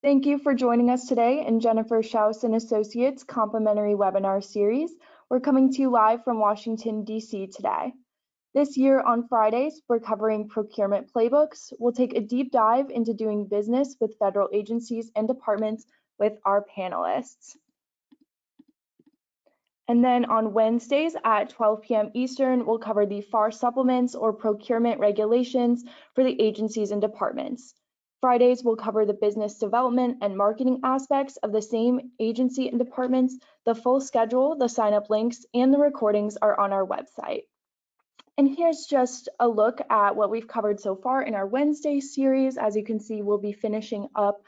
Thank you for joining us today in Jennifer Schaus and Associates complimentary webinar series. We're coming to you live from Washington, D.C. today. This year on Fridays, we're covering procurement playbooks. We'll take a deep dive into doing business with federal agencies and departments with our panelists. And then on Wednesdays at 12 p.m. Eastern, we'll cover the FAR supplements or procurement regulations for the agencies and departments. Fridays, we'll cover the business development and marketing aspects of the same agency and departments. The full schedule, the sign-up links, and the recordings are on our website. And here's just a look at what we've covered so far in our Wednesday series. As you can see, we'll be finishing up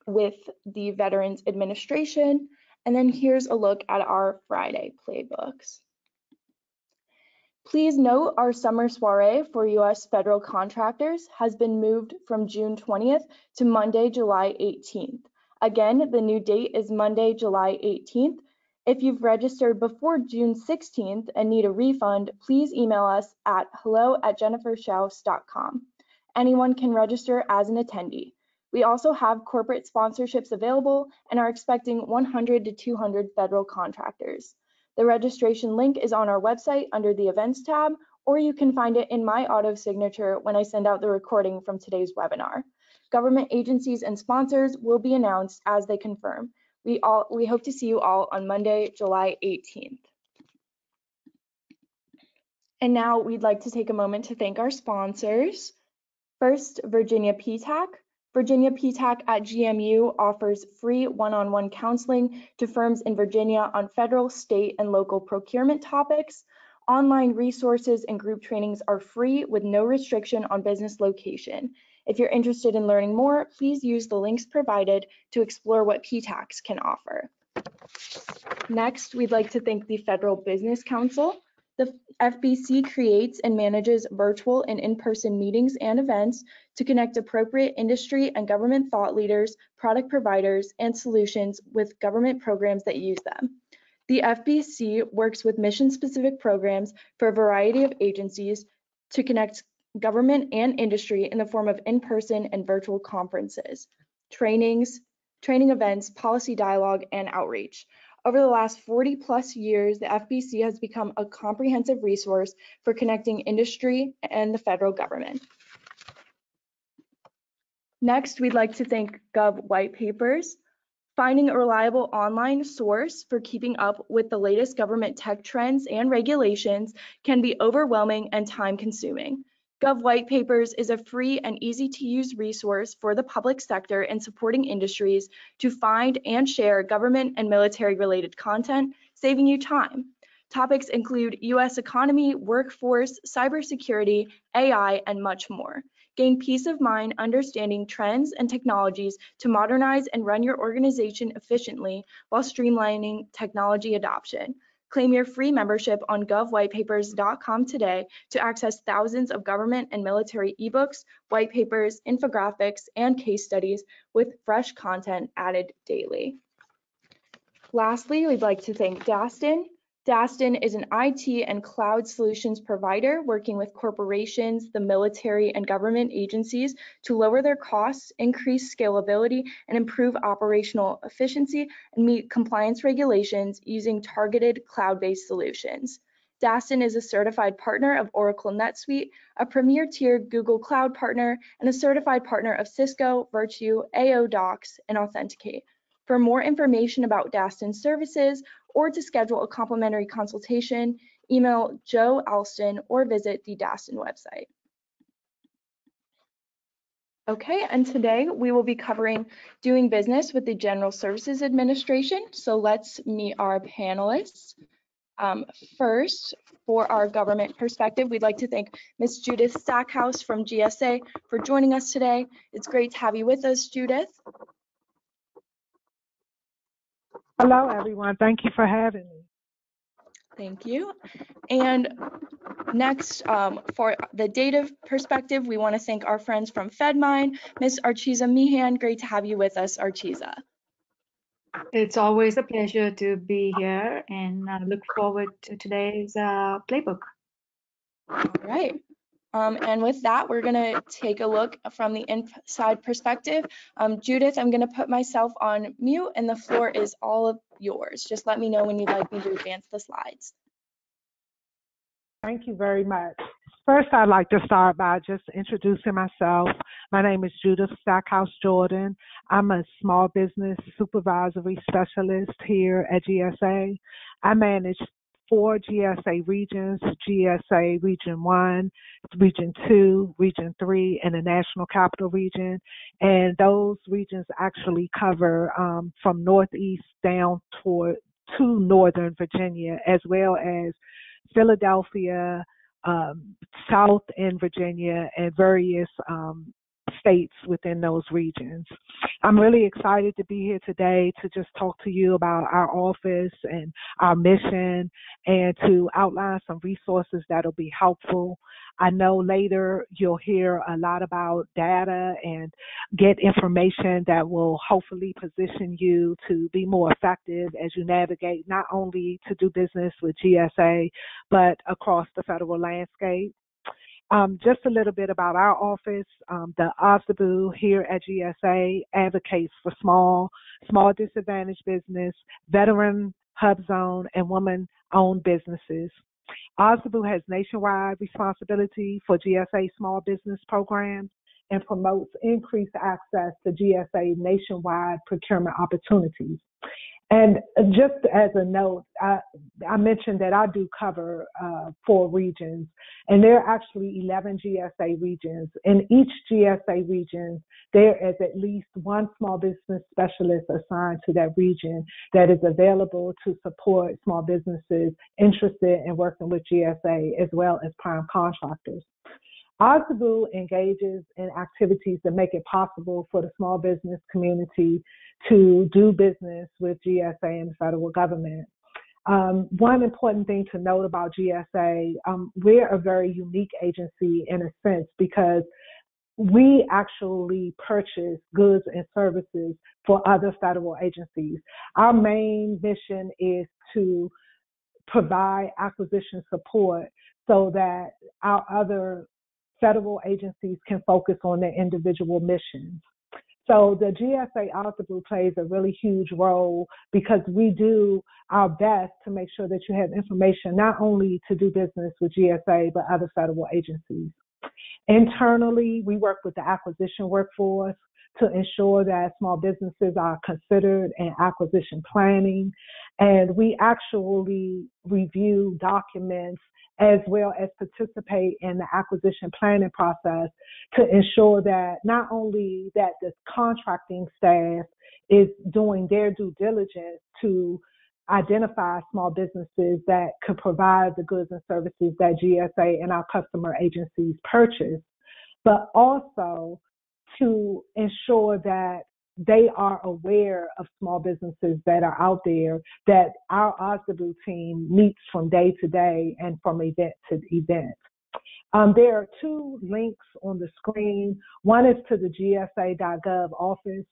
with the Veterans Administration. And then here's a look at our Friday playbooks. Please note our summer soiree for U.S. federal contractors has been moved from June 20th to Monday, July 18th. Again, the new date is Monday, July 18th. If you've registered before June 16th and need a refund, please email us at hello@jenniferschaus.com. Anyone can register as an attendee. We also have corporate sponsorships available and are expecting 100 to 200 federal contractors. The registration link is on our website under the Events tab, or you can find it in my auto signature when I send out the recording from today's webinar. Government agencies and sponsors will be announced as they confirm. We hope to see you all on Monday, July 18th. And now we'd like to take a moment to thank our sponsors. First, Virginia PTAC. Virginia PTAC at GMU offers free one-on-one counseling to firms in Virginia on federal, state, and local procurement topics. Online resources and group trainings are free with no restriction on business location. If you're interested in learning more, please use the links provided to explore what PTACs can offer. Next, we'd like to thank the Federal Business Council. The FBC creates and manages virtual and in-person meetings and events to connect appropriate industry and government thought leaders, product providers, and solutions with government programs that use them. The FBC works with mission-specific programs for a variety of agencies to connect government and industry in the form of in-person and virtual conferences, training events, policy dialogue, and outreach. Over the last 40+ years, the FBC has become a comprehensive resource for connecting industry and the federal government. Next, we'd like to thank Gov White Papers. Finding a reliable online source for keeping up with the latest government tech trends and regulations can be overwhelming and time-consuming. Gov White Papers is a free and easy-to-use resource for the public sector and supporting industries to find and share government and military-related content, saving you time. Topics include U.S. economy, workforce, cybersecurity, AI, and much more. Gain peace of mind understanding trends and technologies to modernize and run your organization efficiently while streamlining technology adoption. Claim your free membership on govwhitepapers.com today to access thousands of government and military ebooks, white papers, infographics, and case studies with fresh content added daily. Lastly, we'd like to thank Dastin. Dastin is an IT and cloud solutions provider working with corporations, the military, and government agencies to lower their costs, increase scalability, and improve operational efficiency and meet compliance regulations using targeted cloud-based solutions. Dastin is a certified partner of Oracle NetSuite, a premier tier Google Cloud partner, and a certified partner of Cisco, Virtue, AO Docs, and Authenticate. For more information about Dastin services or to schedule a complimentary consultation, email Joe Alston or visit the Dastin website. Okay, and today we will be covering doing business with the General Services Administration. So let's meet our panelists. First, for our government perspective, we'd like to thank Ms. Judith Stackhouse from GSA for joining us today. It's great to have you with us, Judith. Hello, everyone. Thank you for having me. Thank you. And next, for the data perspective, we want to thank our friends from FedMine, Ms. Archiza Meehan. Great to have you with us, Archiza. It's always a pleasure to be here, and I look forward to today's playbook. All right. And with that, we're going to take a look from the inside perspective. Judith, I'm going to put myself on mute, and the floor is all of yours. Just let me know when you'd like me to advance the slides. Thank you very much. First, I'd like to start by just introducing myself. My name is Judith Stackhouse Jordan. I'm a small business supervisory specialist here at GSA. I manage 4 GSA regions: GSA Region 1, Region 2, Region 3, and the National Capital Region. And those regions actually cover from Northeast down to Northern Virginia, as well as Philadelphia, South in Virginia, and various states within those regions. I'm really excited to be here today to just talk to you about our office and our mission, and to outline some resources that'll be helpful. I know later you'll hear a lot about data and get information that will hopefully position you to be more effective as you navigate not only to do business with GSA, but across the federal landscape. Just a little bit about our office. The OSDBU here at GSA advocates for small disadvantaged business, veteran hub zone, and woman-owned businesses. OSDBU has nationwide responsibility for GSA small business programs and promotes increased access to GSA nationwide procurement opportunities. And just as a note, I mentioned that I do cover 4 regions, and there are actually 11 GSA regions. In each GSA region, there is at least one small business specialist assigned to that region that is available to support small businesses interested in working with GSA, as well as prime contractors. OSDBU engages in activities that make it possible for the small business community to do business with GSA and the federal government. One important thing to note about GSA, we're a very unique agency in a sense because we actually purchase goods and services for other federal agencies. Our main mission is to provide acquisition support so that our other federal agencies can focus on their individual missions. So the GSA OSDBU plays a really huge role because we do our best to make sure that you have information not only to do business with GSA, but other federal agencies. Internally, we work with the acquisition workforce to ensure that small businesses are considered in acquisition planning. And we actually review documents as well as participate in the acquisition planning process to ensure that not only that the contracting staff is doing their due diligence to identify small businesses that could provide the goods and services that GSA and our customer agencies purchase, but also to ensure that they are aware of small businesses that are out there, that our OSDBU team meets from day to day and from event to event. There are 2 links on the screen. One is to the Gsa.gov office.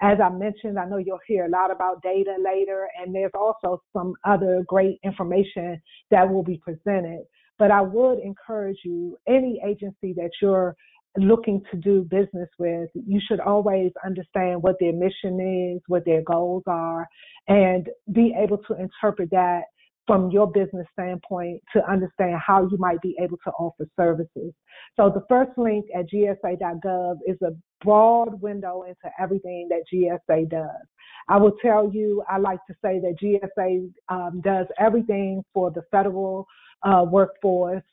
As I mentioned, I know you'll hear a lot about data later, and there's also some other great information that will be presented. But I would encourage you, any agency that you're looking to do business with, you should always understand what their mission is, what their goals are, and be able to interpret that from your business standpoint to understand how you might be able to offer services. So the first link at gsa.gov is a broad window into everything that GSA does. I will tell you, I like to say that GSA does everything for the federal workforce.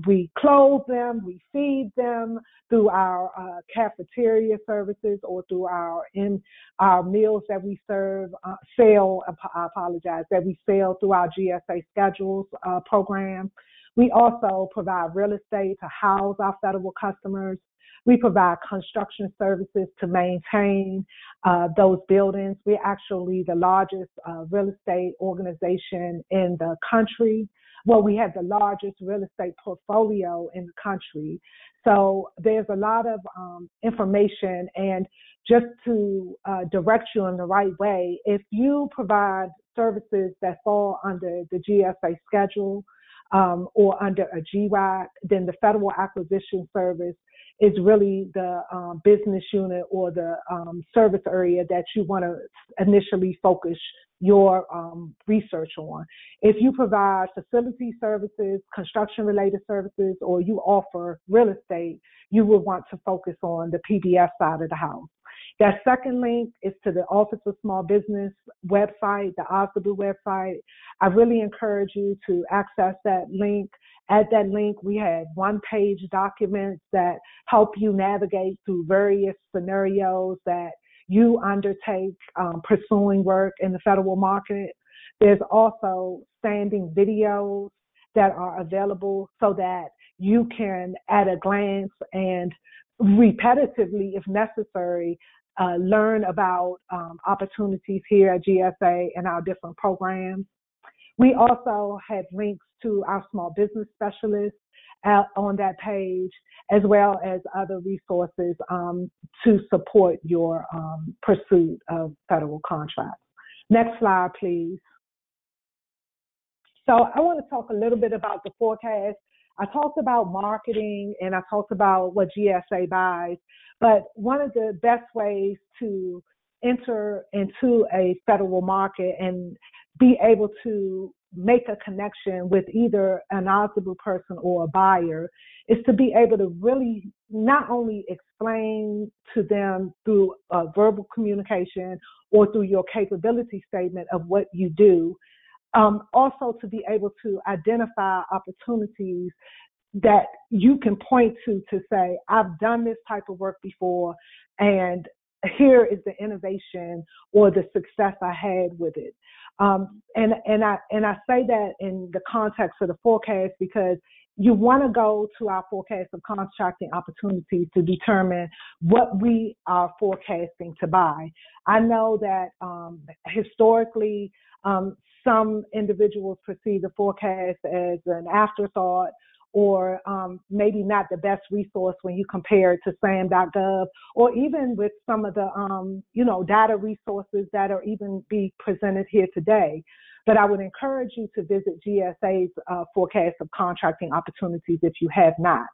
We clothe them, we feed them through our cafeteria services or through our meals that we that we sell through our GSA Schedules program. We also provide real estate to house our federal customers. We provide construction services to maintain those buildings. We're actually the largest real estate organization in the country. Well, we have the largest real estate portfolio in the country. So there's a lot of information, and just to direct you in the right way, if you provide services that fall under the GSA schedule, or under a GWAC, then the Federal Acquisition Service is really the business unit or the service area that you want to initially focus your research on. If you provide facility services, construction-related services, or you offer real estate, you will want to focus on the PDF side of the house. That second link is to the Office of Small Business website, the OSBU website. I really encourage you to access that link. At that link, we have one-page documents that help you navigate through various scenarios that you undertake pursuing work in the federal market. There's also standing videos that are available so that you can, at a glance and repetitively, if necessary, learn about opportunities here at GSA and our different programs. We also have links to our small business specialists on that page, as well as other resources to support your pursuit of federal contracts. Next slide, please. So I want to talk a little bit about the forecast. I talked about marketing and I talked about what GSA buys, but one of the best ways to enter into a federal market and be able to make a connection with either an eligible person or a buyer is to be able to really not only explain to them through verbal communication or through your capability statement of what you do, also to be able to identify opportunities that you can point to say, I've done this type of work before, and here is the innovation or the success I had with it. And I say that in the context of the forecast because you want to go to our forecast of contracting opportunities to determine what we are forecasting to buy. I know that historically, some individuals perceive the forecast as an afterthought or maybe not the best resource when you compare it to SAM.gov, or even with some of the, data resources that are even be presented here today. But I would encourage you to visit GSA's forecast of contracting opportunities if you have not.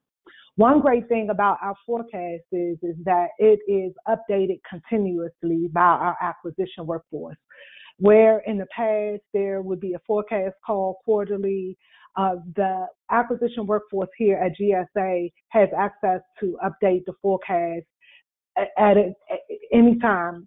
One great thing about our forecast is that it is updated continuously by our acquisition workforce. Where in the past there would be a forecast call quarterly, the acquisition workforce here at GSA has access to update the forecast at any time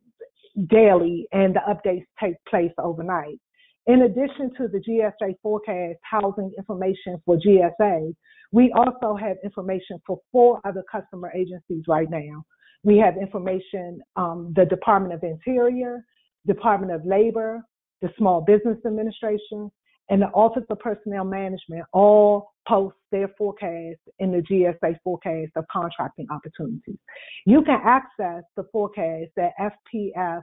daily, and the updates take place overnight. In addition to the GSA forecast housing information for GSA, we also have information for 4 other customer agencies right now. We have information, the Department of Interior, Department of Labor, the Small Business Administration, and the Office of Personnel Management all post their forecast in the GSA forecast of contracting opportunities. You can access the forecast at fps.gov.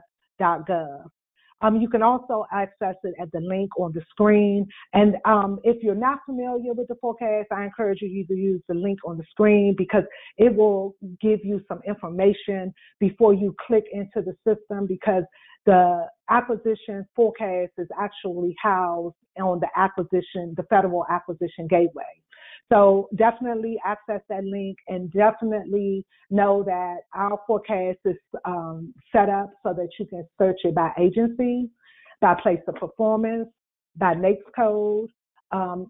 You can also access it at the link on the screen. And if you're not familiar with the forecast, I encourage you to use the link on the screen because it will give you some information before you click into the system, because the acquisition forecast is actually housed on the Federal Acquisition Gateway. So definitely access that link, and definitely know that our forecast is set up so that you can search it by agency, by place of performance, by NAICS code.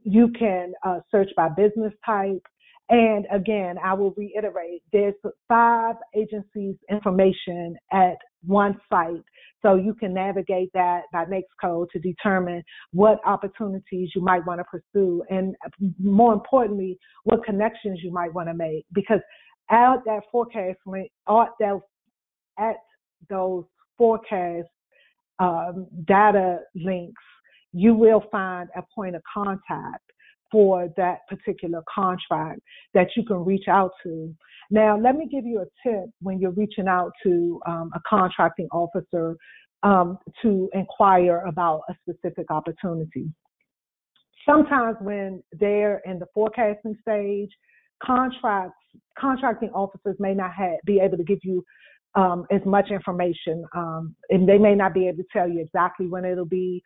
You can search by business type. And again, I will reiterate, there's 5 agencies' information at one site. So you can navigate that by NAICS code to determine what opportunities you might want to pursue, and more importantly, what connections you might want to make. Because at that forecast link, at those forecast data links, you will find a point of contact for that particular contract that you can reach out to. Now, let me give you a tip when you're reaching out to a contracting officer to inquire about a specific opportunity. Sometimes when they're in the forecasting stage, contracting officers may not be able to give you as much information, and they may not be able to tell you exactly when it'll be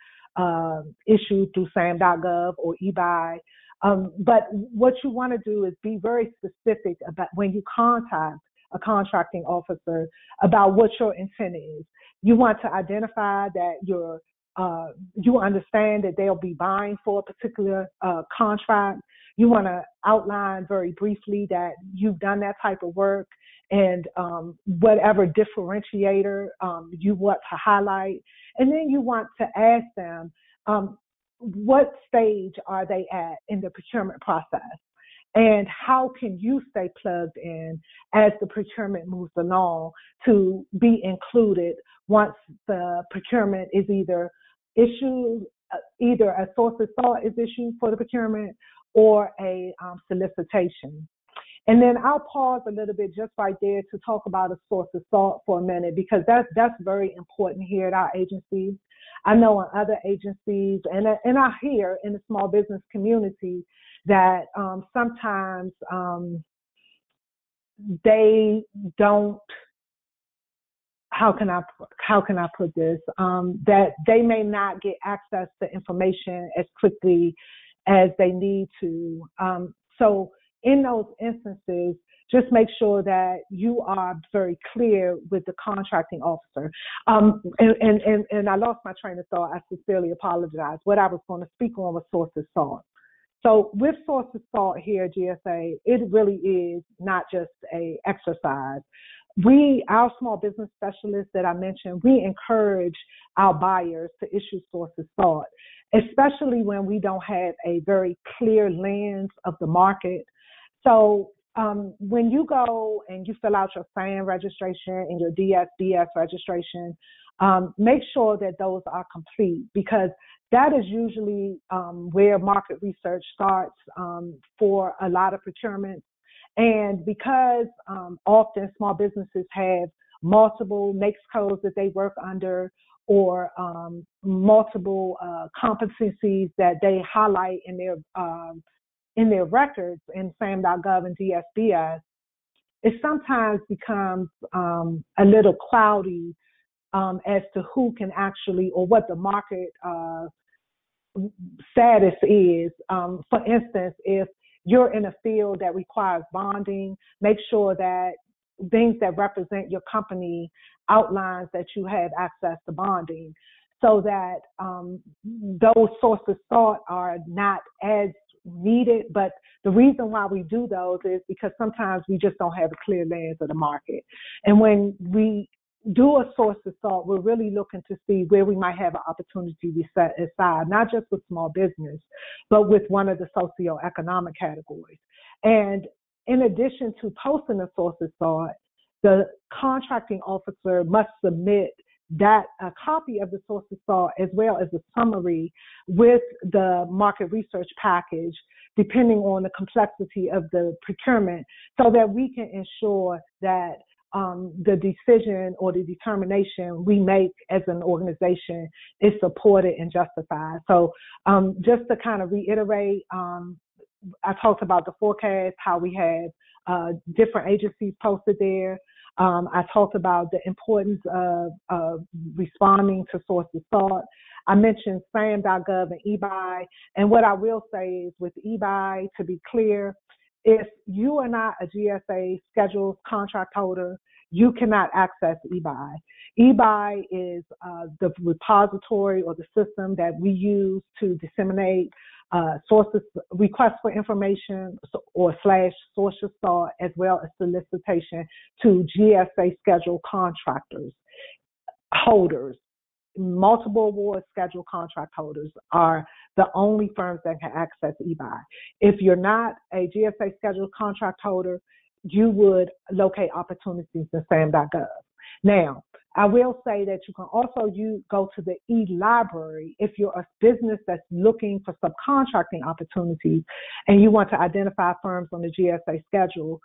issued through SAM.gov or eBuy. But what you want to do is be very specific about when you contact a contracting officer about what your intent is. You want to identify that you understand that they'll be buying for a particular contract. You want to outline very briefly that you've done that type of work and whatever differentiator you want to highlight. And then you want to ask them, what stage are they at in the procurement process? And how can you stay plugged in as the procurement moves along to be included once the procurement is either issued, either a source of thought is issued for the procurement or a solicitation. And then I'll pause a little bit just right there to talk about a source of thought for a minute, because that's very important here at our agencies. I know in other agencies, and I hear in the small business community that sometimes they don't. How can I put this? That they may not get access to information as quickly as they need to. So in those instances, just make sure that you are very clear with the contracting officer. And I lost my train of thought. I sincerely apologize. What I was going to speak on was source of thought. So with source of thought here at GSA, it really is not just a exercise. Our small business specialists that I mentioned, we encourage our buyers to issue source of thought, especially when we don't have a very clear lens of the market. So when you go and you fill out your SAM registration and your DSBS registration, make sure that those are complete, because that is usually where market research starts for a lot of procurements. And because often small businesses have multiple NAICS codes that they work under, or multiple competencies that they highlight in their records in SAM.gov and DSBS, it sometimes becomes a little cloudy as to who can actually, or what the market status is. For instance, if you're in a field that requires bonding, make sure that things that represent your company outlines that you have access to bonding, so that those sources of thought are not as needed. But the reason why we do those is because sometimes we just don't have a clear lens of the market. And when we do a source of thought, we're really looking to see where we might have an opportunity to set aside, not just with small business, but with one of the socioeconomic categories. And in addition to posting a source of thought, the contracting officer must submit a copy of the source of thought as well as a summary with the market research package, depending on the complexity of the procurement, so that we can ensure that the decision or the determination we make as an organization is supported and justified. So just to kind of reiterate, I talked about the forecast, how we have different agencies posted there. I talked about the importance of responding to source of thought. I mentioned SAM.gov and eBuy. And what I will say is with eBuy, to be clear, if you are not a GSA scheduled contract holder, you cannot access eBuy. eBuy is the repository or the system that we use to disseminate sources, requests for information or / source of thought, as well as solicitation to GSA scheduled contractors, holders. Multiple award scheduled contract holders are the only firms that can access eBuy. If you're not a GSA scheduled contract holder, you would locate opportunities in SAM.gov. Now, I will say that you can also go to the e-library if you're a business that's looking for subcontracting opportunities and you want to identify firms on the GSA schedule.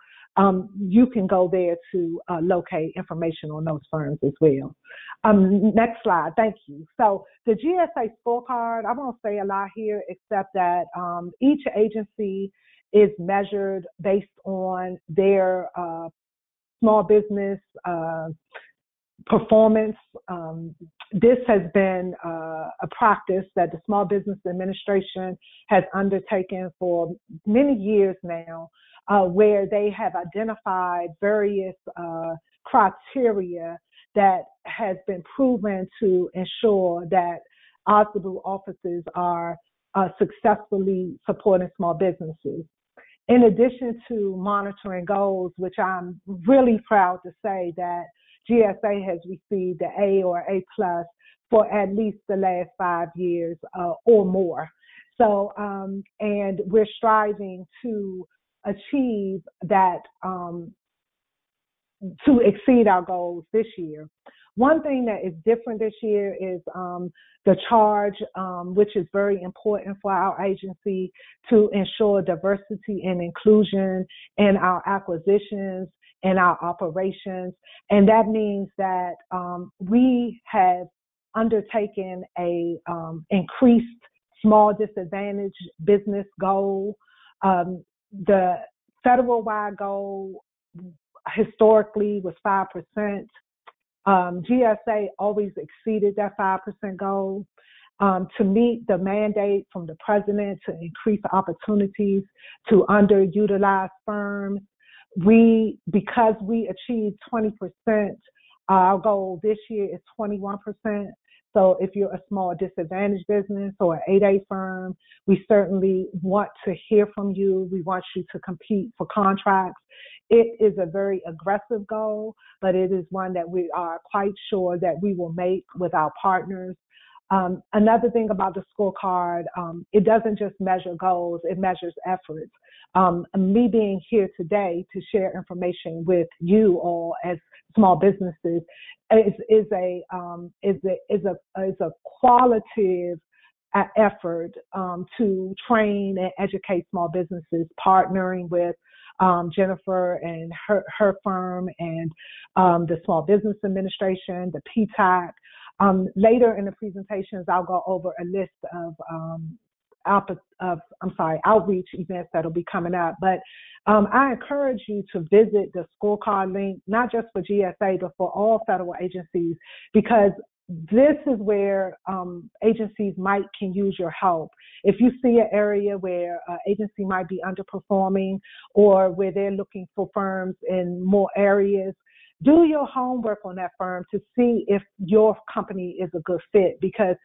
You can go there to locate information on those firms as well. Next slide, thank you. So the Gsa Scorecard, I won't say a lot here except that each agency is measured based on their small business performance. This has been a practice that the Small Business Administration has undertaken for many years now, where they have identified various criteria that has been proven to ensure that Gsa offices are successfully supporting small businesses. In addition to monitoring goals, which I'm really proud to say that GSA has received the A or A plus for at least the last 5 years or more. So, and we're striving to achieve that, to exceed our goals this year. One thing that is different this year is the charge, which is very important for our agency to ensure diversity and inclusion in our acquisitions and our operations. And that means that we have undertaken a increased small disadvantaged business goal. The federal-wide goal historically was 5%. GSA always exceeded that 5% goal. To meet the mandate from the president to increase opportunities to underutilized firms, because we achieved 20%, our goal this year is 21%. So if you're a small disadvantaged business or an 8A firm, we certainly want to hear from you. We want you to compete for contracts. It is a very aggressive goal, but it is one that we are quite sure that we will make with our partners. Another thing about the scorecard, it doesn't just measure goals, it measures efforts. Me being here today to share information with you all as small businesses is a qualitative effort to train and educate small businesses, partnering with Jennifer and her firm and the Small Business Administration, the PTAC. Later in the presentations, I'll go over a list of outreach events that'll be coming up. But I encourage you to visit the scorecard link, not just for GSA, but for all federal agencies, because this is where agencies can use your help. If you see an area where an agency might be underperforming or where they're looking for firms in more areas, do your homework on that firm to see if your company is a good fit, because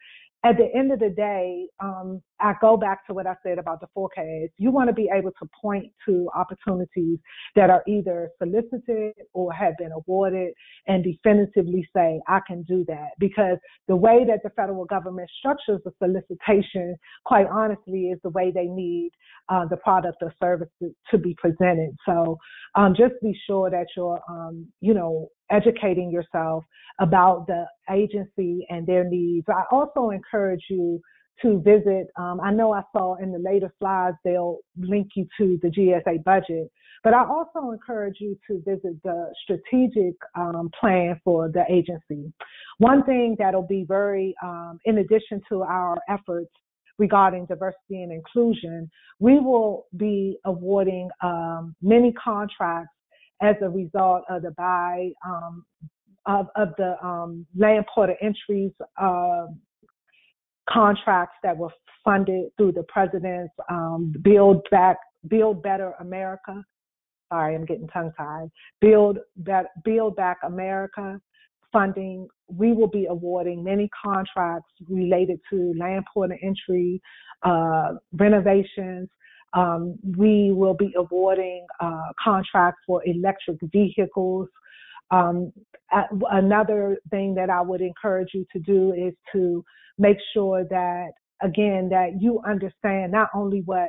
at the end of the day, I go back to what I said about the forecast. You want to be able to point to opportunities that are either solicited or have been awarded and definitively say, I can do that. Because the way that the federal government structures the solicitation, quite honestly, is the way they need the product or service to be presented. So just be sure that you're, educating yourself about the agency and their needs. I also encourage you to visit, I know I saw in the later slides, they'll link you to the GSA budget, but I also encourage you to visit the strategic plan for the agency. One thing that'll be very, in addition to our efforts regarding diversity and inclusion, we will be awarding many contracts as a result of the land port of entries contracts that were funded through the president's Build Better America. Sorry, I'm getting tongue-tied. Build Back America funding. We will be awarding many contracts related to land port of entry, renovations. We will be awarding contracts for electric vehicles. Another thing that I would encourage you to do is to make sure that, again, that you understand not only what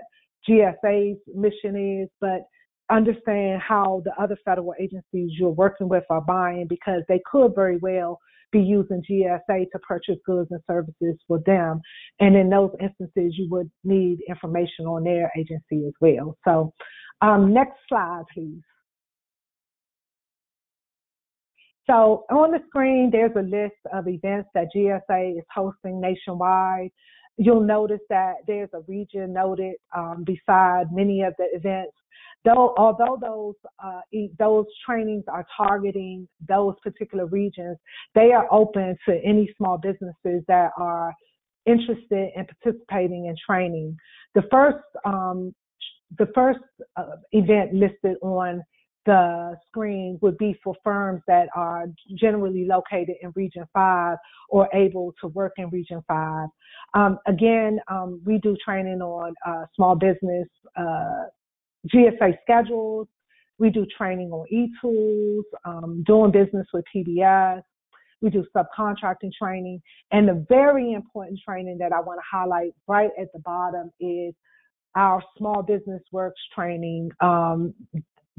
GSA's mission is, but understand how the other federal agencies you're working with are buying, because they could very well be using GSA to purchase goods and services for them. And in those instances, you would need information on their agency as well. So next slide, please. So on the screen, there's a list of events that GSA is hosting nationwide. You'll notice that there's a region noted beside many of the events. Though, although those trainings are targeting those particular regions, they are open to any small businesses that are interested in participating in training. The first event listed on the screen would be for firms that are generally located in Region 5 or able to work in Region 5. Again, we do training on small business GSA schedules. We do training on e-tools, doing business with PBS. We do subcontracting training. And the very important training that I want to highlight right at the bottom is our Small Business Works training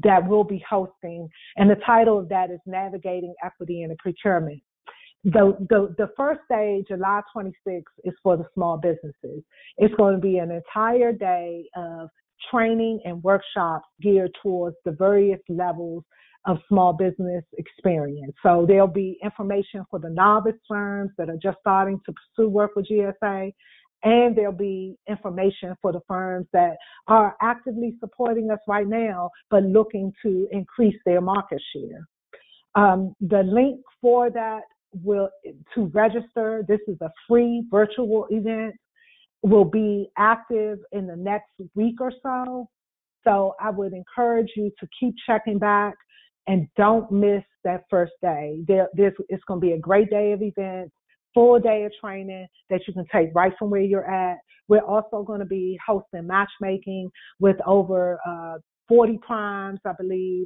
that we'll be hosting. And the title of that is Navigating Equity in the Procurement. The first day, July 26th, is for the small businesses. It's going to be an entire day of training and workshops geared towards the various levels of small business experience. So there'll be information for the novice firms that are just starting to pursue work with GSA, and there'll be information for the firms that are actively supporting us right now, but looking to increase their market share. The link for that to register, this is a free virtual event, will be active in the next week or so. So I would encourage you to keep checking back and don't miss that first day. It's going to be a great day of events, full day of training that you can take right from where you're at. We're also going to be hosting matchmaking with over 40 primes, I believe.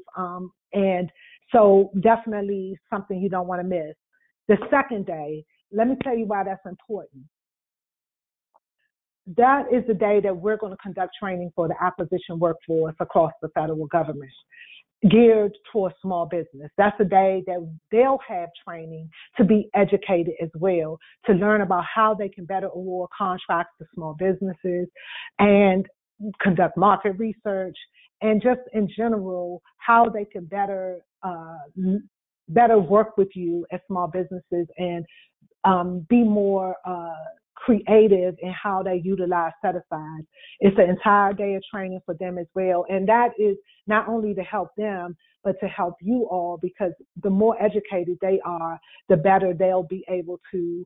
And so definitely something you don't want to miss. The second day, let me tell you why that's important. That is the day that we're going to conduct training for the acquisition workforce across the federal government, geared towards small business. That's the day that they'll have training to be educated as well, to learn about how they can better award contracts to small businesses and conduct market research, and just in general, how they can better work with you as small businesses and be more creative in how they utilize set-asides. It's an entire day of training for them as well. And that is not only to help them, but to help you all, because the more educated they are, the better they'll be able to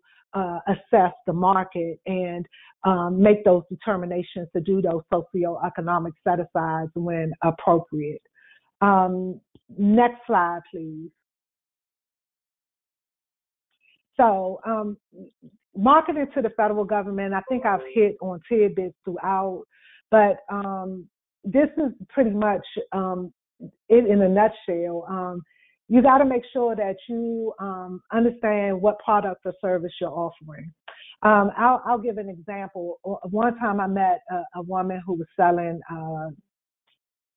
assess the market and make those determinations to do those socioeconomic set-asides when appropriate. Next slide, please. So marketing to the federal government, I think I've hit on tidbits throughout, but this is pretty much it in a nutshell. You got to make sure that you understand what product or service you're offering. I'll give an example. One time I met a woman who was selling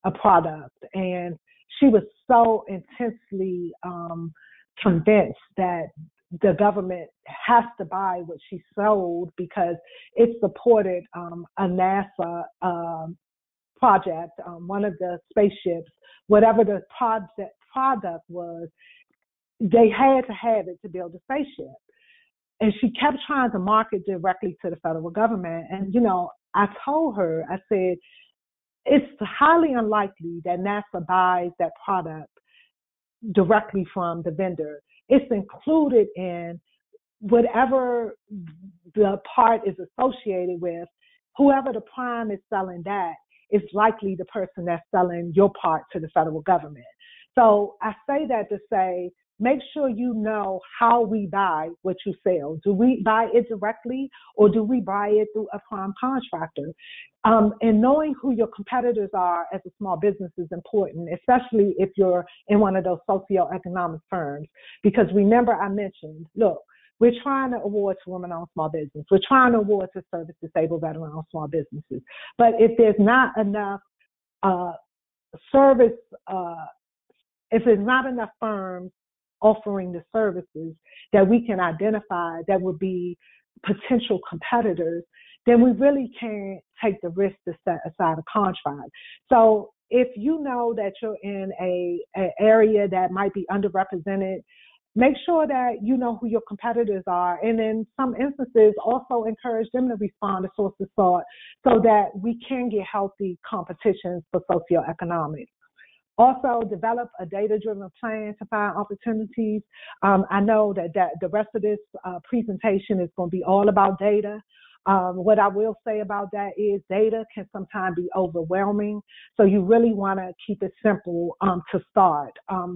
a product, and she was so intensely convinced that the government has to buy what she sold because it supported a NASA project, one of the spaceships, whatever the product was, they had to have it to build a spaceship. And she kept trying to market directly to the federal government. And, you know, I told her, I said, it's highly unlikely that NASA buys that product directly from the vendor. It's included in whatever the part is associated with. Whoever the prime is selling that is likely the person that's selling your part to the federal government. So I say that to say, make sure you know how we buy what you sell. Do we buy it directly, or do we buy it through a prime contractor? And knowing who your competitors are as a small business is important, especially if you're in one of those socioeconomic firms. Because remember, I mentioned, look, we're trying to award to women-owned small business. We're trying to award to service disabled veteran-owned small businesses. But if there's not enough if there's not enough firms offering the services that we can identify that would be potential competitors, then we really can't take the risk to set aside a contract. So if you know that you're in an area that might be underrepresented Make sure that you know who your competitors are, and in some instances, also encourage them to respond to sources sought so that we can get healthy competitions for socioeconomics. Also, develop a data-driven plan to find opportunities. I know that the rest of this presentation is going to be all about data. What I will say about that is data can sometimes be overwhelming, so you really want to keep it simple to start.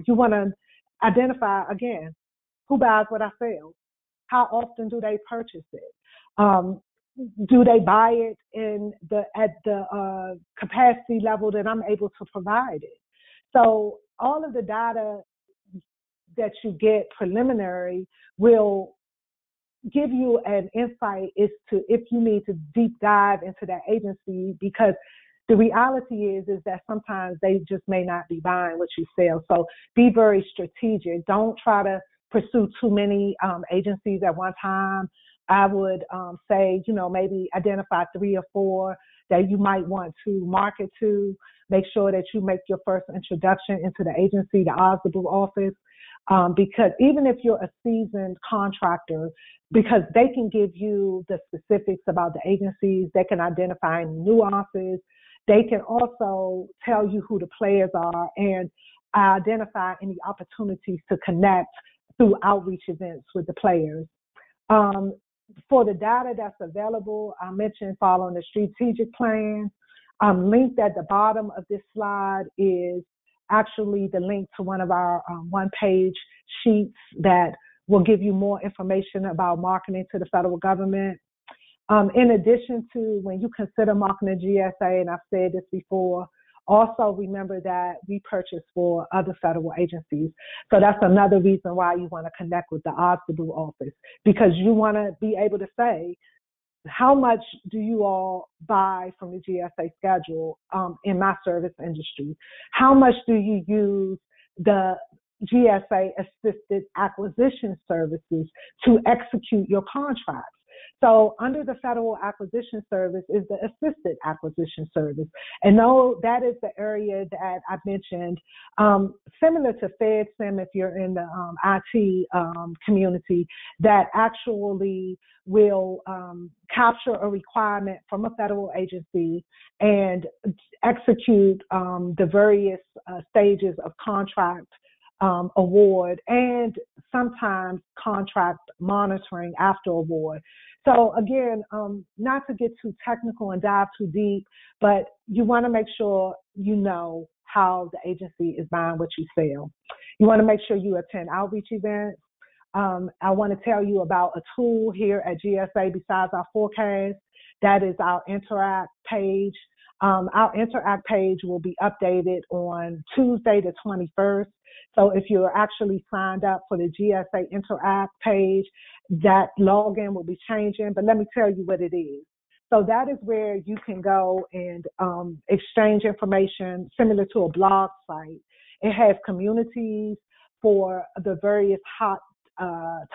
You want to identify, again, who buys what I sell? How often do they purchase it? Do they buy it at the capacity level that I'm able to provide it? So all of the data that you get preliminary will give you an insight as to if you need to deep dive into that agency, because the reality is that sometimes they just may not be buying what you sell. So be very strategic. Don't try to pursue too many agencies at one time. I would say, maybe identify 3 or 4 that you might want to market to. Make sure that you make your first introduction into the agency, the Gsa Gov Office, because even if you're a seasoned contractor, because they can give you the specifics about the agencies, they can identify nuances, they can also tell you who the players are and identify any opportunities to connect through outreach events with the players. For the data that's available, I mentioned following the strategic plan. Linked at the bottom of this slide is actually the link to one of our one-page sheets that will give you more information about marketing to the federal government. In addition to when you consider marketing GSA, and I've said this before, also remember that we purchase for other federal agencies. So that's another reason why you want to connect with the Gsa Gov Office, because you want to be able to say, how much do you all buy from the GSA schedule in my service industry? How much do you use the GSA assisted acquisition services to execute your contracts? So under the Federal Acquisition Service is the Assisted Acquisition Service. And though that is the area that I mentioned, similar to FedSim, if you're in the IT community, that actually will capture a requirement from a federal agency and execute the various stages of contract award and sometimes contract monitoring after award. So again, not to get too technical and dive too deep, but you want to make sure you know how the agency is buying what you sell. You want to make sure you attend outreach events. I want to tell you about a tool here at GSA besides our forecast. That is our Interact page. Our Interact page will be updated on Tuesday the 21st. So if you're actually signed up for the GSA Interact page, that login will be changing, but let me tell you what it is. So that is where you can go and exchange information similar to a blog site. It has communities for the various hot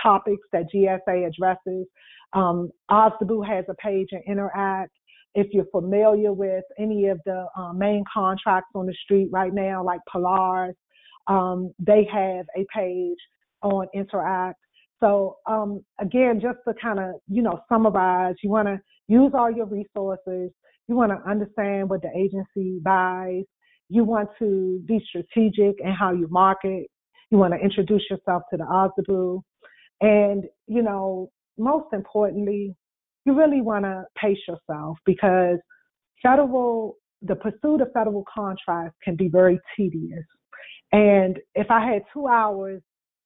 topics that GSA addresses. Gsa Gov has a page in Interact. If you're familiar with any of the main contracts on the street right now, like Polaris, they have a page on Interact. So again, just to kind of, summarize, you want to use all your resources. You want to understand what the agency buys. You want to be strategic in how you market. You want to introduce yourself to the Gsa Gov. And, most importantly, you really want to pace yourself, because the pursuit of federal contracts can be very tedious. And if I had 2 hours,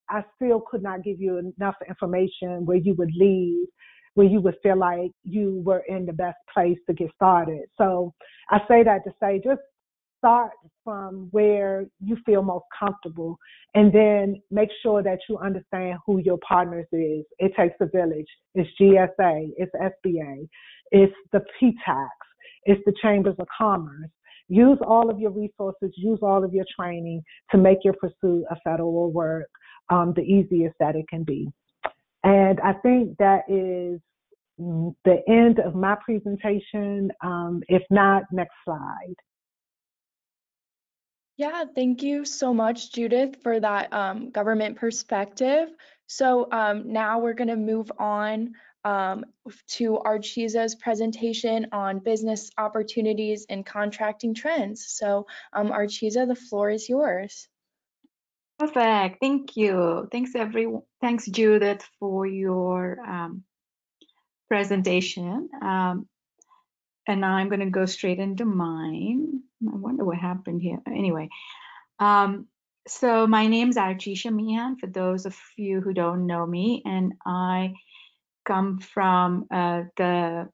I still could not give you enough information where you would leave, where you would feel like you were in the best place to get started. So I say that to say, just start from where you feel most comfortable, and then make sure that you understand who your partners is. It takes a village. It's GSA, it's SBA, it's the PTAX, it's the Chambers of Commerce. Use all of your resources, use all of your training to make your pursuit of federal work the easiest that it can be. And I think that is the end of my presentation. If not, next slide. Yeah, thank you so much, Judith, for that government perspective. So now we're going to move on to Archiza's presentation on business opportunities and contracting trends. So Archiza, the floor is yours. Perfect. Thank you. Thanks, everyone. Thanks, Judith, for your presentation. And now I'm going to go straight into mine. I wonder what happened here. Anyway, so my name's Archisha Mihan, for those of you who don't know me, and I come from I'm the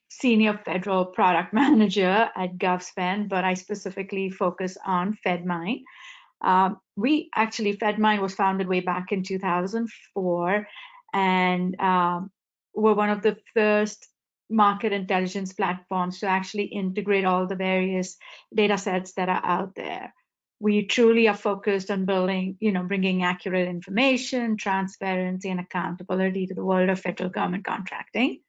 Senior Federal Product Manager at GovSpan, but I specifically focus on FedMine. FedMine was founded way back in 2004, and we're one of the first market intelligence platforms to actually integrate all the various data sets that are out there. We truly are focused on building, bringing accurate information, transparency, and accountability to the world of federal government contracting.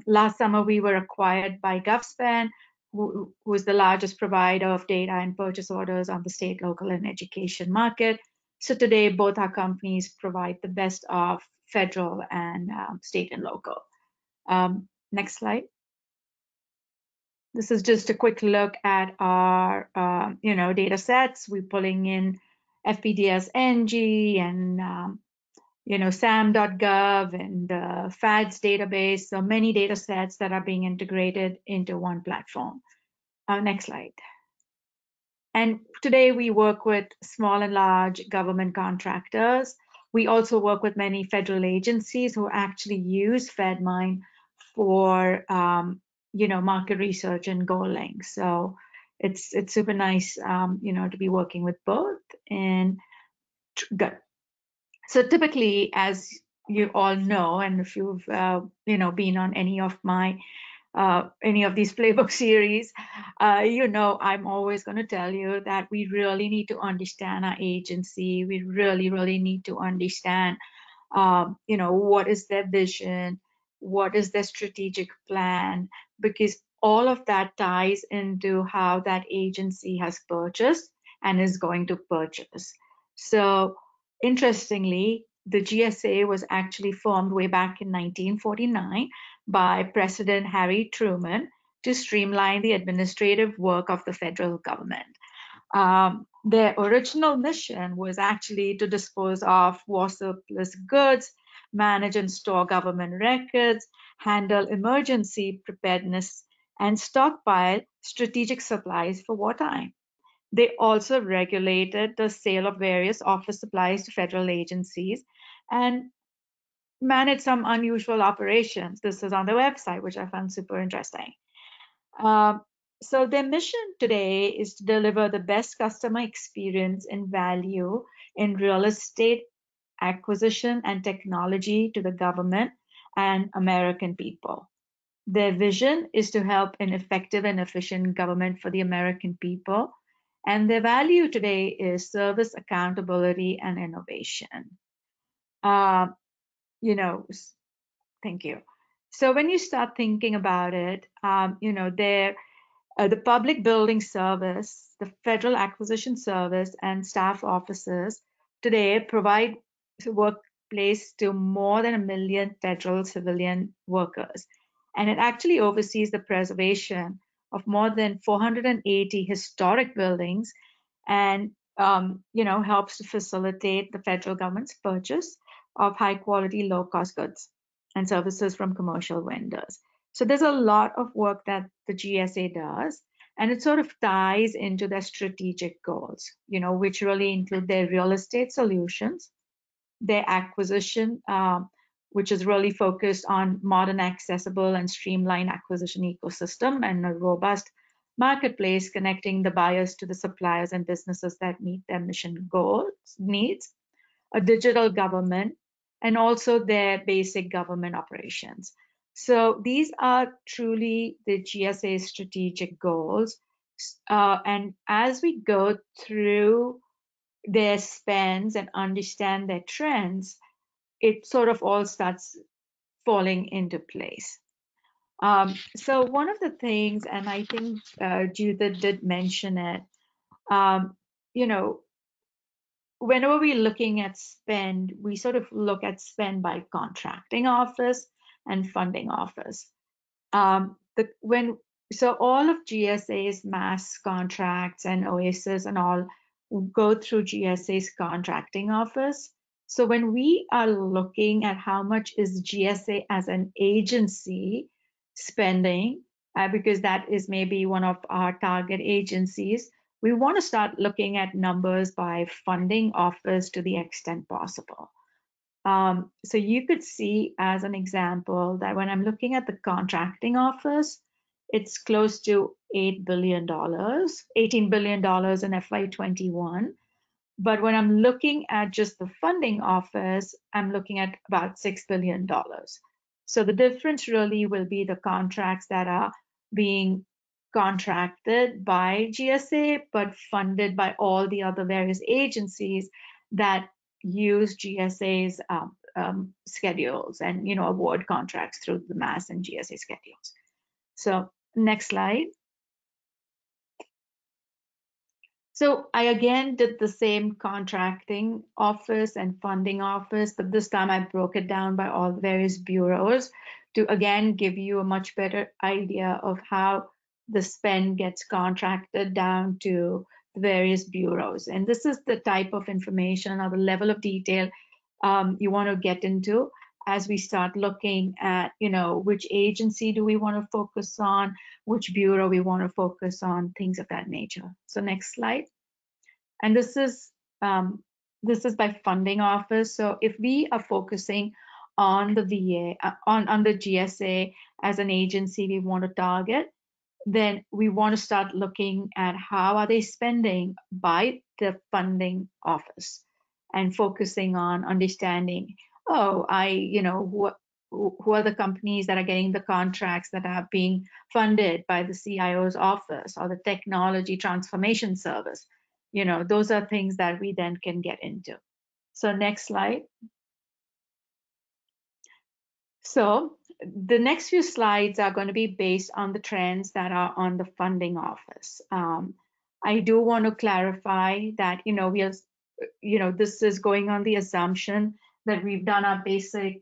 Last summer, we were acquired by GovSpan, who is the largest provider of data and purchase orders on the state, local, and education market. So today, both our companies provide the best of federal and state and local. Next slide. This is just a quick look at our, data sets. We're pulling in FPDS NG and SAM.gov and the FADS database. So many data sets that are being integrated into one platform. Next slide. And today we work with small and large government contractors. We also work with many federal agencies who actually use FedMine for market research and goal links. So it's super nice to be working with both. And good. So typically, as you all know, and if you've been on any of these playbook series, I'm always going to tell you that we really need to understand our agency. We really need to understand, what is their vision, what is their strategic plan, because all of that ties into how that agency has purchased and is going to purchase. So interestingly, the GSA was actually formed way back in 1949 by President Harry Truman to streamline the administrative work of the federal government. Their original mission was actually to dispose of war surplus goods, manage and store government records, handle emergency preparedness, and stockpile strategic supplies for wartime. They also regulated the sale of various office supplies to federal agencies and managed some unusual operations. This is on their website, which I found super interesting. So their mission today is to deliver the best customer experience and value in real estate acquisition and technology to the government and American people. Their vision is to help in effective and efficient government for the American people. And their value today is service, accountability, and innovation. Thank you. So when you start thinking about it, the Public Building Service, the Federal Acquisition Service, and staff offices today provide workplace to more than 1 million federal civilian workers. And it actually oversees the preservation of more than 480 historic buildings and helps to facilitate the federal government's purchase of high quality, low cost goods and services from commercial vendors. So there's a lot of work that the GSA does, and it sort of ties into their strategic goals, which really include their real estate solutions, their acquisition, which is really focused on modern, accessible, and streamlined acquisition ecosystem and a robust marketplace connecting the buyers to the suppliers and businesses that meet their mission goals, needs, a digital government, and also their basic government operations. So these are truly the GSA strategic goals. And as we go through their spends and understand their trends, it sort of all starts falling into place. So one of the things, and I think Judith did mention it, you know, whenever we're looking at spend, we sort of look at spend by contracting office and funding office. So all of GSA's mass contracts and OASIS and all go through GSA's contracting office. So when we are looking at how much is GSA as an agency spending, because that is maybe one of our target agencies, we want to start looking at numbers by funding office to the extent possible. So you could see as an example that when I'm looking at the contracting office, it's close to $8 billion, $18 billion in FY21. But when I'm looking at just the funding office, I'm looking at about $6 billion. So the difference really will be the contracts that are being contracted by GSA, but funded by all the other various agencies that use GSA's schedules and award contracts through the MAS and GSA schedules. So next slide. So I again did the same contracting office and funding office, but this time I broke it down by all the various bureaus to again give you a much better idea of how the spend gets contracted down to the various bureaus. And this is the type of information or the level of detail you want to get into as we start looking at, which agency do we want to focus on, which bureau we want to focus on, things of that nature. So next slide. And this is by funding office. So if we are focusing on the VA, on the GSA as an agency we want to target, then we want to start looking at how are they spending by the funding office and focusing on understanding, who are the companies that are getting the contracts that are being funded by the CIO's office or the technology transformation service. Those are things that we then can get into. So next slide. So the next few slides are going to be based on the trends that are on the funding office. I do want to clarify that, this is going on the assumption that we've done our basic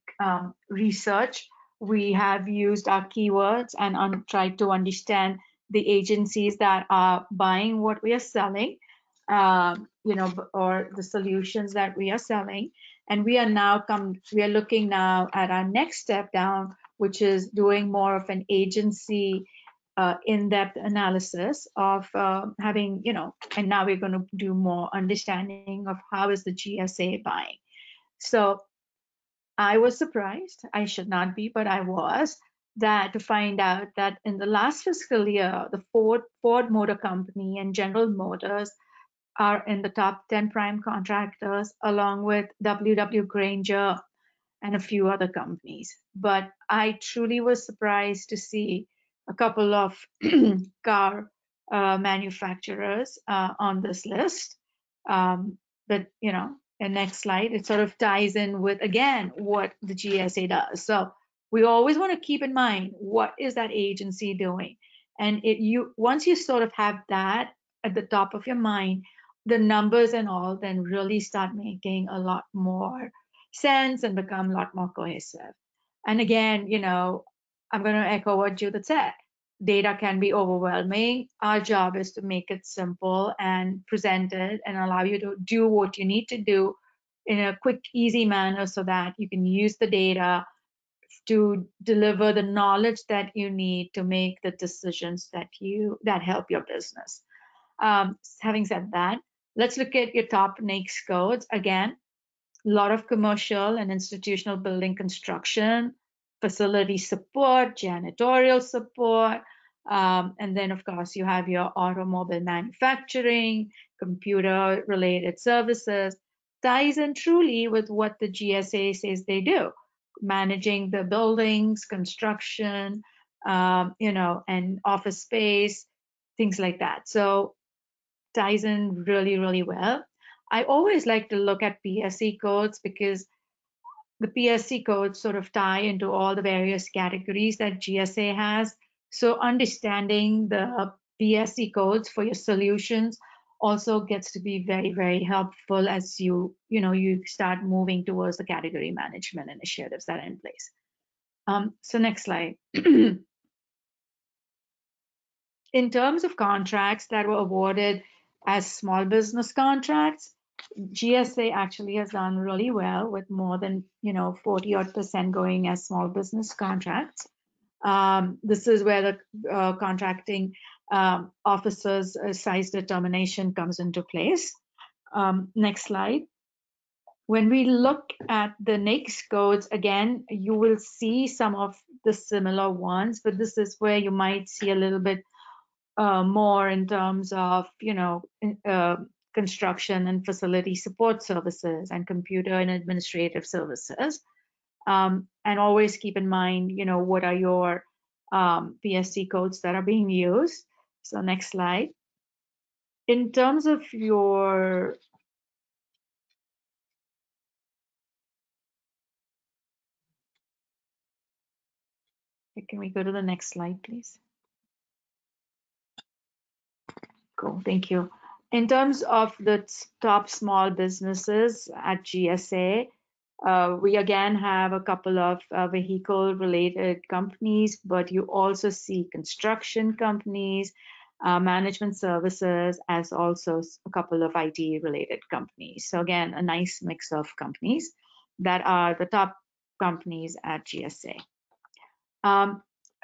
research. We have used our keywords and tried to understand the agencies that are buying what we are selling, or the solutions that we are selling. And we are looking now at our next step down, which is doing more of an agency in-depth analysis of having, and now we're going to do more understanding of how is the GSA buying. So I was surprised, I should not be, but I was, to find out that in the last fiscal year, the Ford Motor Company and General Motors are in the top 10 prime contractors, along with W.W. Grainger and a few other companies. But I truly was surprised to see a couple of car manufacturers on this list. But, the next slide, it sort of ties in with, again, what the GSA does. So we always want to keep in mind, what is that agency doing? And once you sort of have that at the top of your mind, the numbers and all then really start making a lot more sense and become a lot more cohesive. And again, I'm going to echo what Judith said. Data can be overwhelming. Our job is to make it simple and present it and allow you to do what you need to do in a quick, easy manner so that you can use the data to deliver the knowledge that you need to make the decisions that help your business. Having said that, let's look at your top NAICS codes. Again, a lot of commercial and institutional building construction, facility support, janitorial support, and then of course you have your automobile manufacturing, computer-related services. Ties in truly with what the GSA says they do, managing the buildings, construction, and office space, things like that. So ties in really, really well. I always like to look at Psc codes because the PSC codes sort of tie into all the various categories that GSA has. So understanding the PSC codes for your solutions also gets to be very, very helpful as you start moving towards the category management initiatives that are in place. So next slide. In terms of contracts that were awarded as small business contracts, GSA actually has done really well with more than 40% going as small business contracts. This is where the contracting officers' size determination comes into place. Next slide. When we look at the NAICS codes, again, you will see some of the similar ones, but this is where you might see a little bit more in terms of, construction and facility support services and computer and administrative services. And always keep in mind, what are your PSC codes that are being used. So next slide. In terms of your can we go to the next slide, please? Cool, thank you. In terms of the top small businesses at GSA, we again have a couple of vehicle-related companies, but you also see construction companies, management services, as also a couple of IT-related companies. So again, a nice mix of companies that are the top companies at GSA.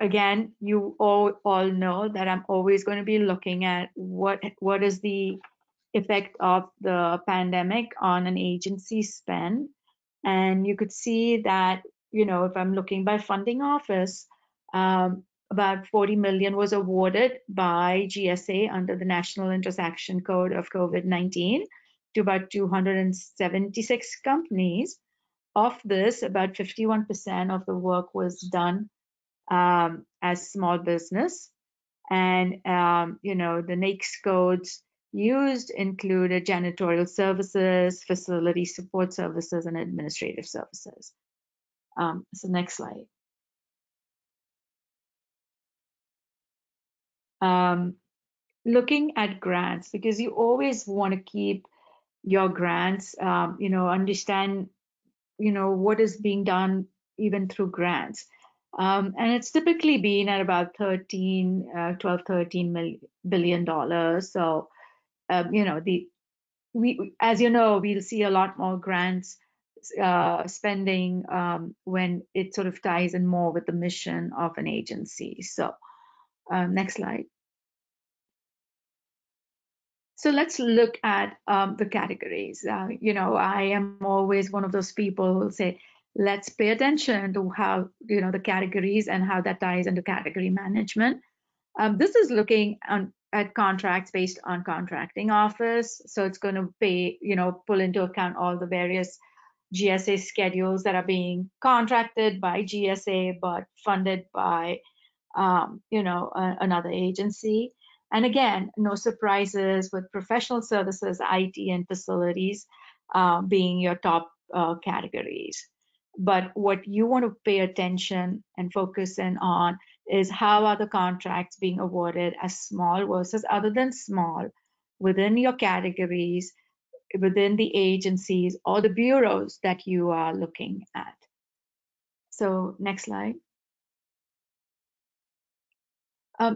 Again, you all know that I'm always going to be looking at what is the effect of the pandemic on an agency's spend. And you could see that, if I'm looking by funding office, about 40 million was awarded by GSA under the National Interest Action Code of COVID-19 to about 276 companies. Of this, about 51% of the work was done as small business. And, the NAICS codes used included janitorial services, facility support services, and administrative services. So next slide. Looking at grants, because you always want to keep your grants, understand, what is being done even through grants. And it's typically been at about $12, $13 billion. So, as you know, we'll see a lot more grants spending when it sort of ties in more with the mission of an agency. So next slide. So let's look at the categories. I am always one of those people who say, let's pay attention to how, the categories and how that ties into category management. This is looking at contracts based on contracting office. So it's going to pull into account all the various GSA schedules that are being contracted by GSA, but funded by, another agency. And again, no surprises with professional services, IT, and facilities being your top categories. But what you want to pay attention and focus in on is how are the contracts being awarded as small versus other than small within your categories, within the agencies or the bureaus that you are looking at. So next slide.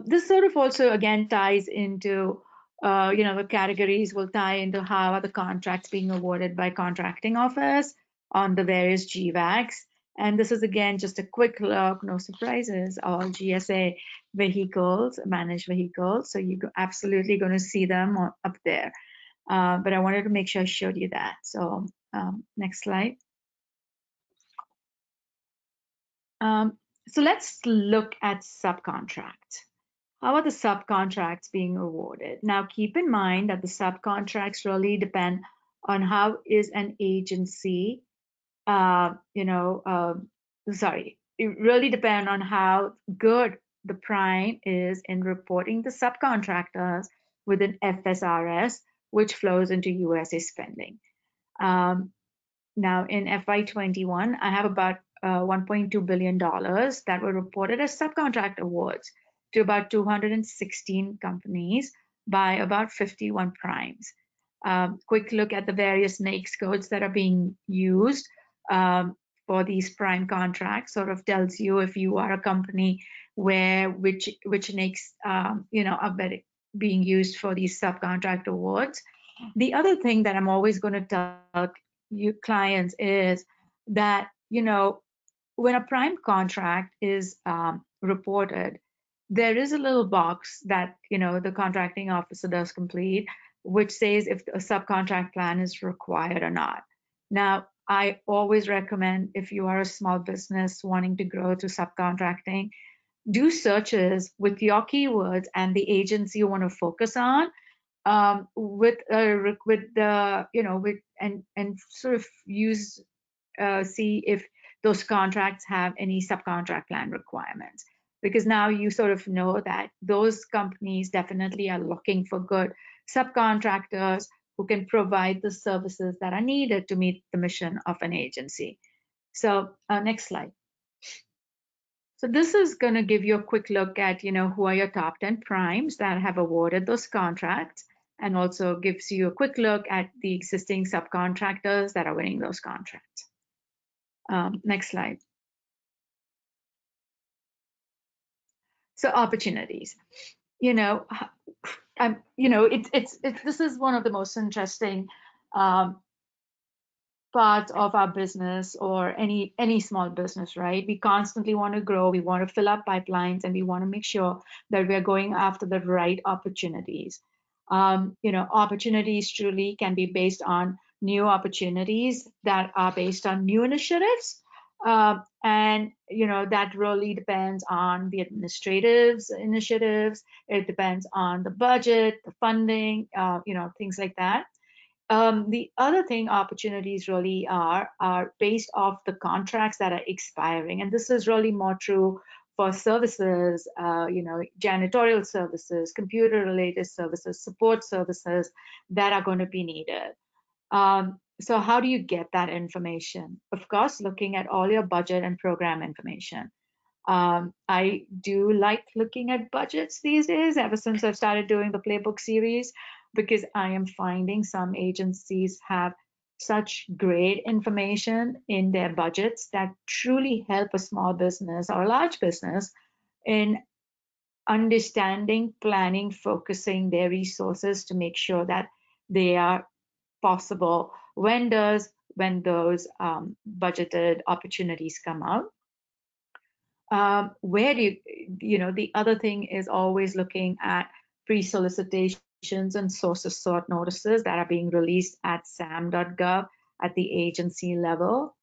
This sort of also again ties into, the categories will tie into how are the contracts being awarded by contracting office on the various GVACs. And this is again just a quick look, no surprises, all GSA vehicles, managed vehicles. So you're absolutely going to see them up there. But I wanted to make sure I showed you that. So next slide. So let's look at subcontract. How are the subcontracts being awarded? Now, keep in mind that the subcontracts really depend on how is an agency, it really depend on how good the prime is in reporting the subcontractors within FSRS, which flows into USA spending. Now in FY21, I have about $1.2 billion that were reported as subcontract awards to about 216 companies by about 51 primes. Quick look at the various NAICS codes that are being used for these prime contracts sort of tells you if you are a company where which NAICS are being used for these subcontract awards. The other thing that I'm always going to tell you clients is that when a prime contract is reported, there is a little box that the contracting officer does complete, which says if a subcontract plan is required or not. Now, I always recommend if you are a small business wanting to grow to subcontracting, do searches with your keywords and the agency you want to focus on, with and sort of use see if those contracts have any subcontract plan requirements, because now you sort of know that those companies definitely are looking for good subcontractors who can provide the services that are needed to meet the mission of an agency. So next slide. So this is going to give you a quick look at who are your top 10 primes that have awarded those contracts, and also gives you a quick look at the existing subcontractors that are winning those contracts. Next slide. So opportunities, this is one of the most interesting parts of our business, or any small business, right? We constantly want to grow, we want to fill up pipelines, and we want to make sure that we're going after the right opportunities. Opportunities truly can be based on new opportunities that are based on new initiatives. And that really depends on the administrative initiatives. It depends on the budget, the funding, things like that. The other thing opportunities really are based off the contracts that are expiring, and this is really more true for services, janitorial services, computer-related services, support services that are going to be needed. So how do you get that information? Of course, looking at all your budget and program information. I do like looking at budgets these days, ever since I've started doing the Playbook series, because I am finding some agencies have such great information in their budgets that truly help a small business or a large business in understanding, planning, focusing their resources to make sure that they are possible when those budgeted opportunities come out. Where do the other thing is always looking at pre-solicitations and source of sort notices that are being released at sam.gov at the agency level,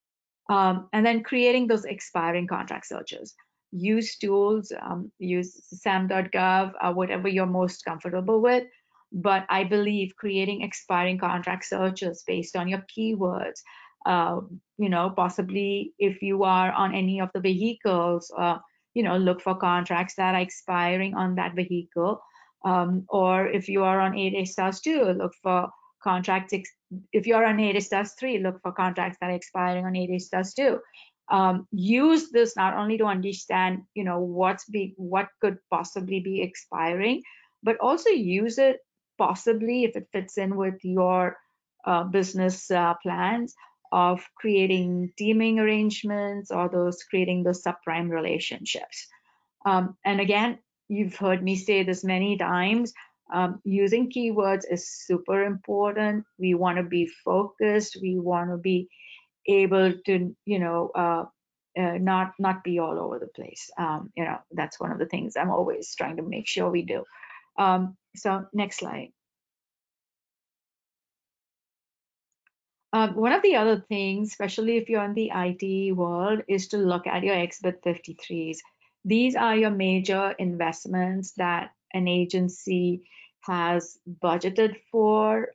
and then creating those expiring contract searches. Use tools, use sam.gov, whatever you're most comfortable with, but I believe creating expiring contract searches based on your keywords, possibly if you are on any of the vehicles, look for contracts that are expiring on that vehicle. Or if you are on 8A Stars 2, look for contracts. If you're on 8A Stars 3, look for contracts that are expiring on 8A Stars 2. Use this not only to understand, what could possibly be expiring, but also use it possibly if it fits in with your business plans of creating teaming arrangements or creating those subprime relationships. And again, you've heard me say this many times, using keywords is super important. We want to be focused. We want to be able to, not be all over the place. That's one of the things I'm always trying to make sure we do. So next slide. One of the other things, especially if you're in the IT world, is to look at your Exhibit 53s. These are your major investments that an agency has budgeted for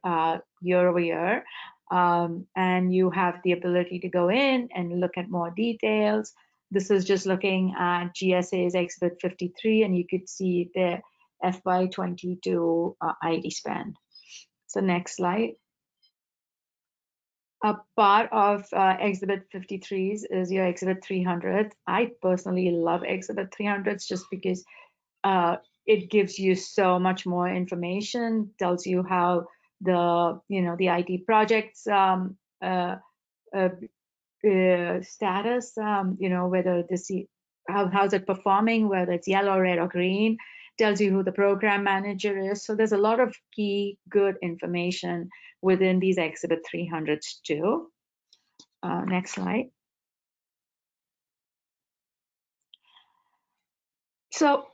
year over year. And you have the ability to go in and look at more details. This is just looking at GSA's Exhibit 53, and you could see the FY22 IT spend. So next slide. A part of Exhibit 53s is your Exhibit 300. I personally love Exhibit 300s just because it gives you so much more information, tells you how the IT projects status, whether how's it performing, whether it's yellow, red, or green, tells you who the program manager is. So there's a lot of key good information within these Exhibit 300s too. Next slide. So,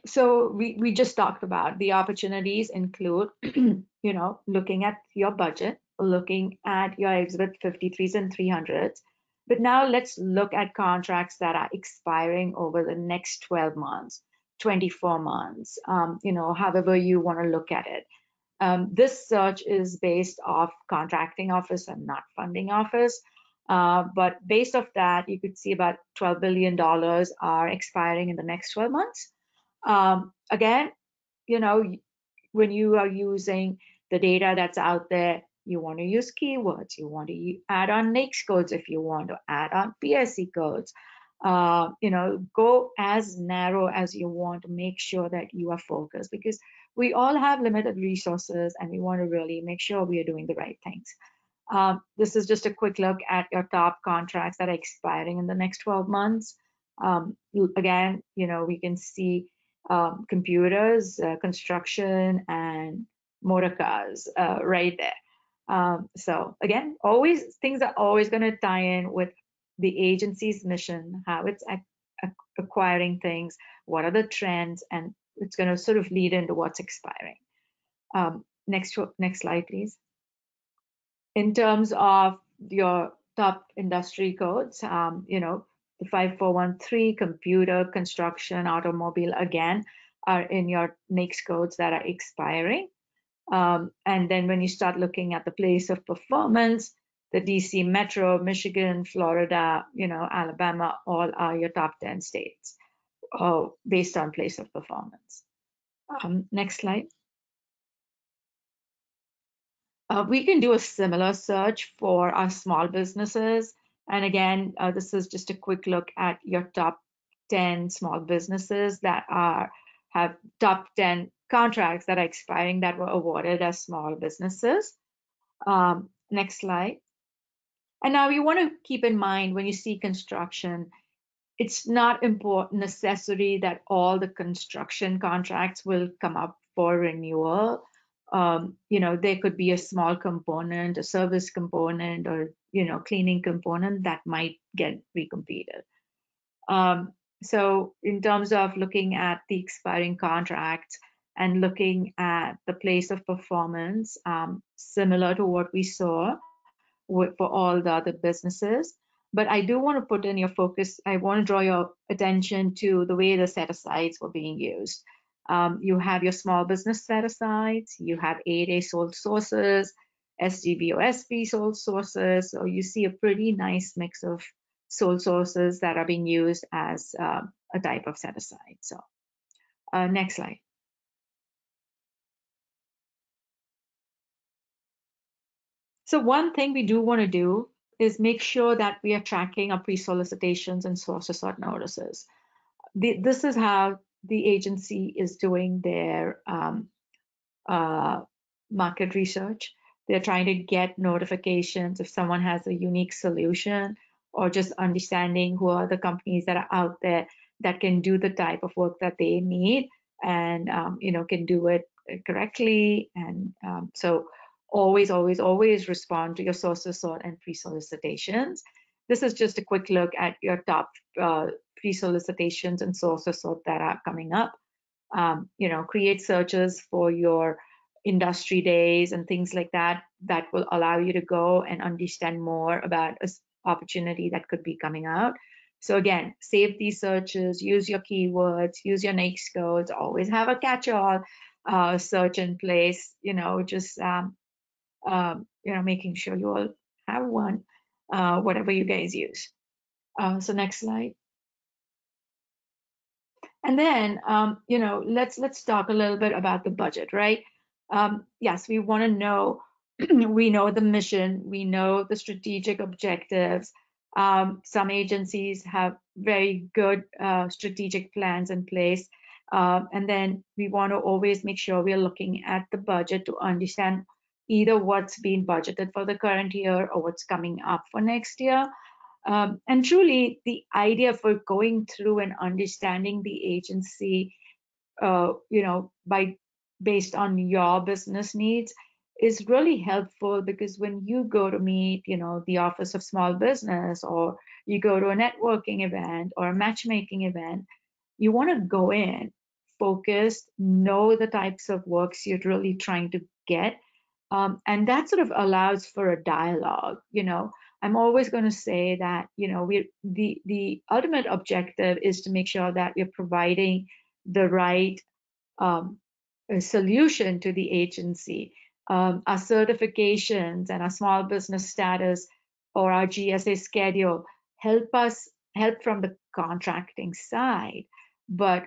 so we just talked about the opportunities include, looking at your budget, looking at your Exhibit 53s and 300s. But now let's look at contracts that are expiring over the next 12 months, 24 months, however you want to look at it. This search is based off contracting office and not funding office. But based off that, you could see about $12 billion are expiring in the next 12 months. Again, when you are using the data that's out there, you want to use keywords, you want to add on NAICS codes if you want to add on Psc codes. Go as narrow as you want to make sure that you are focused, because we all have limited resources and we want to really make sure we are doing the right things. This is just a quick look at your top contracts that are expiring in the next 12 months. Again, we can see computers, construction, and motor cars right there. So again, things are always going to tie in with the agency's mission, how it's acquiring things, what are the trends, and it's going to sort of lead into what's expiring. Next slide, please. In terms of your top industry codes, the 5413, computer, construction, automobile, again, are in your NAICS codes that are expiring. And then when you start looking at the place of performance, the DC Metro, Michigan, Florida, Alabama, all are your top 10 states based on place of performance. Next slide. We can do a similar search for our small businesses. And again, this is just a quick look at your top 10 small businesses that have top 10 contracts that are expiring that were awarded as small businesses. Next slide. And now you want to keep in mind when you see construction, it's not important necessary that all the construction contracts will come up for renewal. There could be a small component, a service component, or cleaning component that might get recompeted. So in terms of looking at the expiring contracts and looking at the place of performance, similar to what we saw for all the other businesses. But I do want to put in your focus, I want to draw your attention to the way the set-asides were being used. You have your small business set-asides, you have 8A sole sources, SGB or SP sole sources, so you see a pretty nice mix of sole sources that are being used as a type of set-aside. So next slide. So one thing we do want to do is make sure that we are tracking our pre-solicitations and source sort notices. This is how the agency is doing their market research. They're trying to get notifications if someone has a unique solution, or just understanding who are the companies that are out there that can do the type of work that they need and can do it correctly. And so always respond to your source sort and pre-solicitations. This is just a quick look at your top pre-solicitations and source sort that are coming up. Create searches for your industry days and things like that will allow you to go and understand more about an opportunity that could be coming out. So again, save these searches, use your keywords, use your NAICS codes, always have a catch-all search in place, just making sure you all have one, whatever you guys use. So next slide. And then, let's talk a little bit about the budget, right? Yes, we want to know we know the mission, we know the strategic objectives. Some agencies have very good strategic plans in place. And then we want to always make sure we're looking at the budget to understand either what's being budgeted for the current year or what's coming up for next year. And truly, the idea for going through and understanding the agency, based on your business needs is really helpful, because when you go to meet, the Office of Small Business, or you go to a networking event or a matchmaking event, you want to go in focused, know the types of works you're really trying to get. And that sort of allows for a dialogue. I'm always going to say that, the ultimate objective is to make sure that we're providing the right a solution to the agency. Our certifications and our small business status or our GSA schedule help from the contracting side, but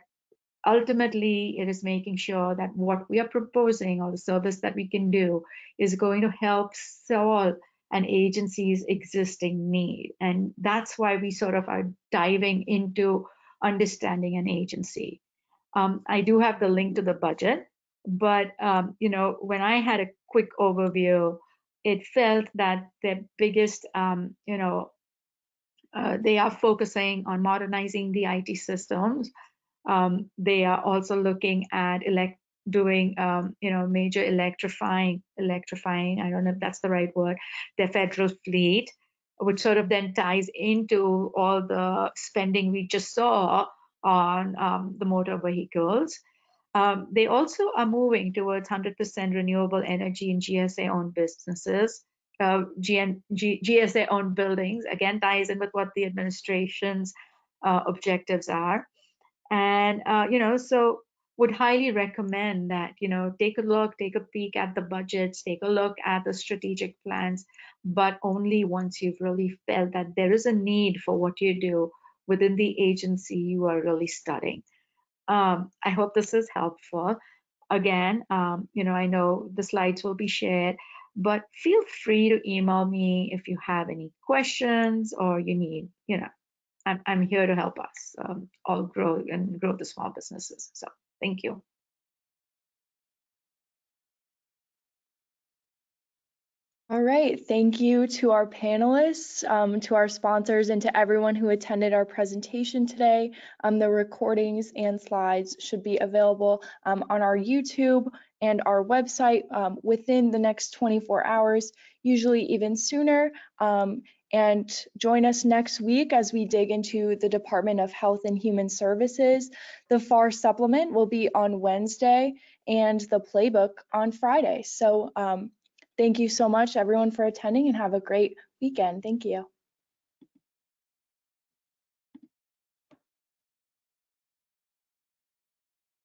ultimately it is making sure that what we are proposing or the service that we can do is going to help solve an agency's existing need. And that's why we sort of are diving into understanding an agency. I do have the link to the budget, but when I had a quick overview, it felt that the biggest, they are focusing on modernizing the IT systems. They are also looking at doing major electrifying, I don't know if that's the right word, their federal fleet, which sort of then ties into all the spending we just saw on the motor vehicles. They also are moving towards 100% renewable energy in GSA-owned businesses. GSA-owned buildings, again, ties in with what the administration's objectives are. And, so would highly recommend that, take a peek at the budgets, take a look at the strategic plans, but only once you've really felt that there is a need for what you do within the agency you are really studying. I hope this is helpful. Again, I know the slides will be shared, but feel free to email me if you have any questions or you need, I'm here to help us all grow the small businesses. So thank you. All right, thank you to our panelists, to our sponsors, and to everyone who attended our presentation today. The recordings and slides should be available on our YouTube and our website within the next 24 hours, usually even sooner. And join us next week as we dig into the Department of Health and Human Services. The FAR supplement will be on Wednesday and the Playbook on Friday. So thank you so much, everyone, for attending, and have a great weekend. Thank you.